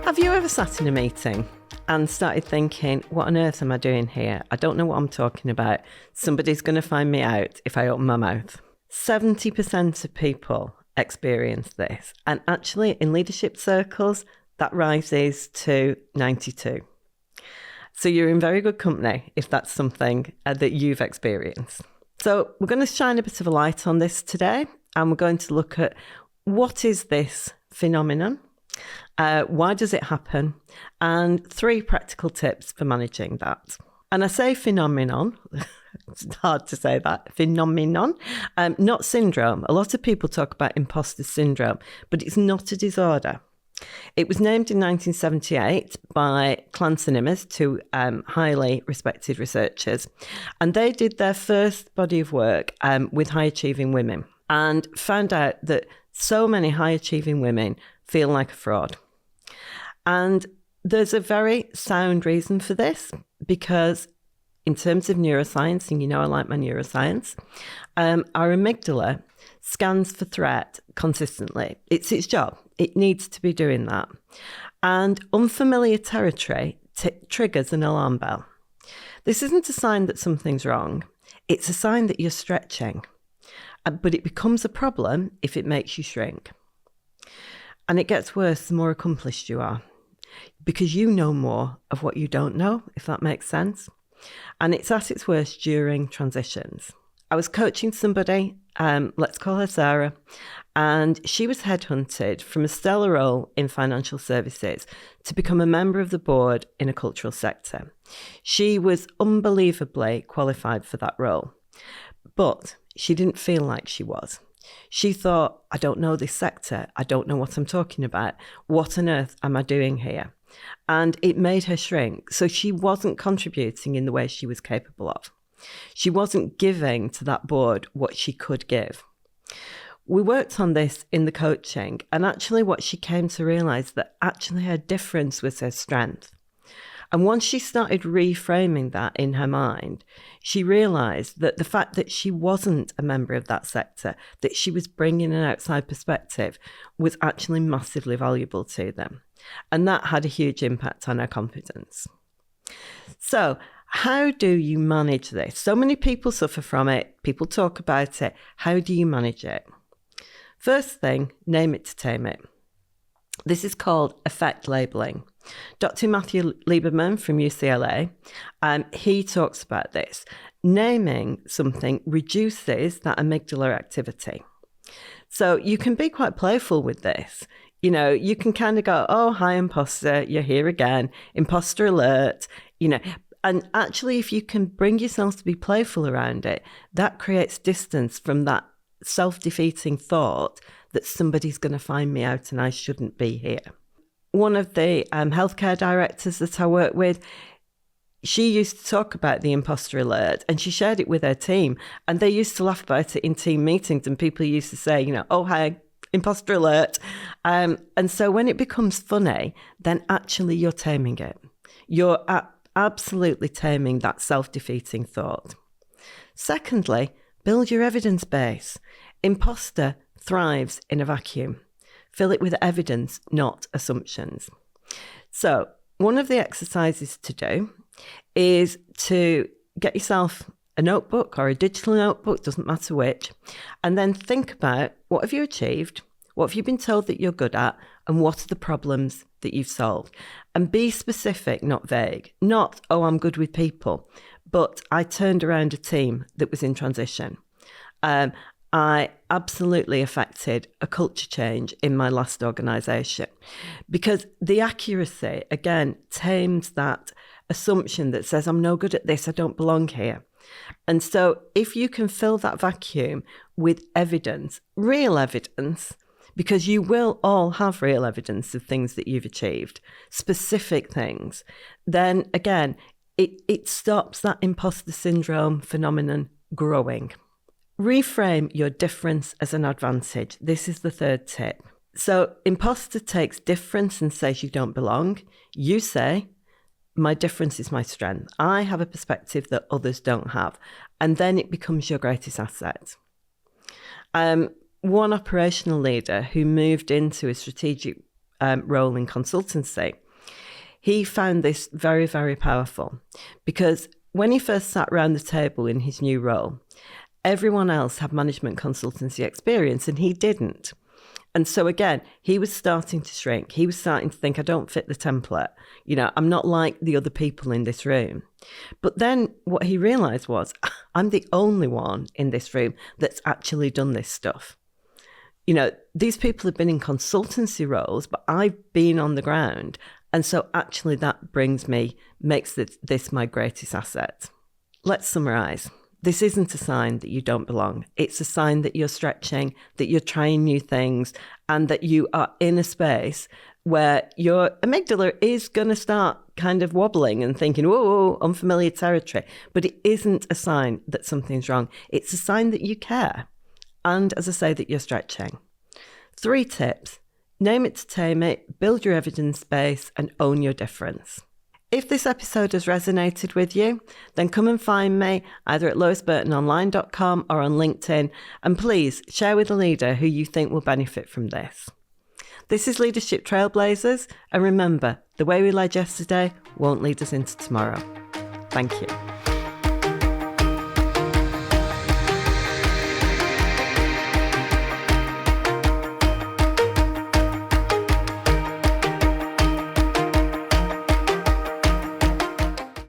Have you ever sat in a meeting and started thinking, what on earth am I doing here? I don't know what I'm talking about. Somebody's going to find me out if I open my mouth. 70% of people experience this. And actually, in leadership circles, that rises to 92. So you're in very good company if that's something that you've experienced. So we're going to shine a bit of a light on this today, and we're going to look at what is this phenomenon? Why does it happen? And 3 practical tips for managing that. And I say phenomenon, it's hard to say that, phenomenon, not syndrome. A lot of people talk about imposter syndrome, but it's not a disorder. It was named in 1978 by Clancy and Imers, 2 highly respected researchers, and they did their first body of work with high-achieving women and found out that so many high-achieving women feel like a fraud. And there's a very sound reason for this, because in terms of neuroscience, and you know I like my neuroscience, our amygdala scans for threat consistently. It's its job. It needs to be doing that. And unfamiliar territory triggers an alarm bell. This isn't a sign that something's wrong. It's a sign that you're stretching. But it becomes a problem if it makes you shrink. And it gets worse the more accomplished you are, because you know more of what you don't know, if that makes sense. And it's at its worst during transitions. I was coaching somebody, let's call her Sarah, and she was headhunted from a stellar role in financial services to become a member of the board in a cultural sector. She was unbelievably qualified for that role, but she didn't feel like she was. She thought, I don't know this sector. I don't know what I'm talking about. What on earth am I doing here? And it made her shrink. So she wasn't contributing in the way she was capable of. She wasn't giving to that board what she could give. We worked on this in the coaching, and actually what she came to realize that actually her difference was her strength. And once she started reframing that in her mind, she realised that the fact that she wasn't a member of that sector, that she was bringing an outside perspective, was actually massively valuable to them. And that had a huge impact on her confidence. So how do you manage this? So many people suffer from it. People talk about it. How do you manage it? First thing, name it to tame it. This is called effect labelling. Dr. Matthew Lieberman from UCLA, he talks about this. Naming something reduces that amygdala activity. So you can be quite playful with this. You know, you can kind of go, oh, hi, imposter, you're here again, imposter alert, you know. And actually, if you can bring yourself to be playful around it, that creates distance from that self-defeating thought that somebody's going to find me out and I shouldn't be here. One of the healthcare directors that I work with, she used to talk about the imposter alert, and she shared it with her team, and they used to laugh about it in team meetings, and people used to say, you know, oh, hi, imposter alert. And so when it becomes funny, then actually you're taming it. You're absolutely taming that self-defeating thought. Secondly, build your evidence base. Imposter thrives in a vacuum. Fill it with evidence, not assumptions. So one of the exercises to do is to get yourself a notebook or a digital notebook, doesn't matter which, and then think about what have you achieved, what have you been told that you're good at, and what are the problems that you've solved. And be specific, not vague. Not, oh, I'm good with people, but I turned around a team that was in transition. I absolutely affected a culture change in my last organisation, because the accuracy, again, tames that assumption that says, I'm no good at this, I don't belong here. And so if you can fill that vacuum with evidence, real evidence, because you will all have real evidence of things that you've achieved, specific things, then again, it stops that imposter syndrome phenomenon growing. Reframe your difference as an advantage. This is the 3rd tip. So imposter takes difference and says you don't belong. You say, my difference is my strength. I have a perspective that others don't have. And then it becomes your greatest asset. One operational leader who moved into a strategic role in consultancy. He found this very, very powerful because when he first sat around the table in his new role, everyone else had management consultancy experience and he didn't. And so again, he was starting to shrink. He was starting to think, I don't fit the template. I'm not like the other people in this room. But then what he realized was, I'm the only one in this room that's actually done this stuff. These people have been in consultancy roles, but I've been on the ground. And so actually that makes this my greatest asset. Let's summarize. This isn't a sign that you don't belong. It's a sign that you're stretching, that you're trying new things, and that you are in a space where your amygdala is going to start kind of wobbling and thinking, whoa, unfamiliar territory. But it isn't a sign that something's wrong. It's a sign that you care. And as I say, that you're stretching. 3 tips. Name it to tame it, build your evidence base, and own your difference. If this episode has resonated with you, then come and find me either at loisburtononline.com or on LinkedIn, and please share with a leader who you think will benefit from this. This is Leadership Trailblazers, and remember, the way we led yesterday won't lead us into tomorrow. Thank you.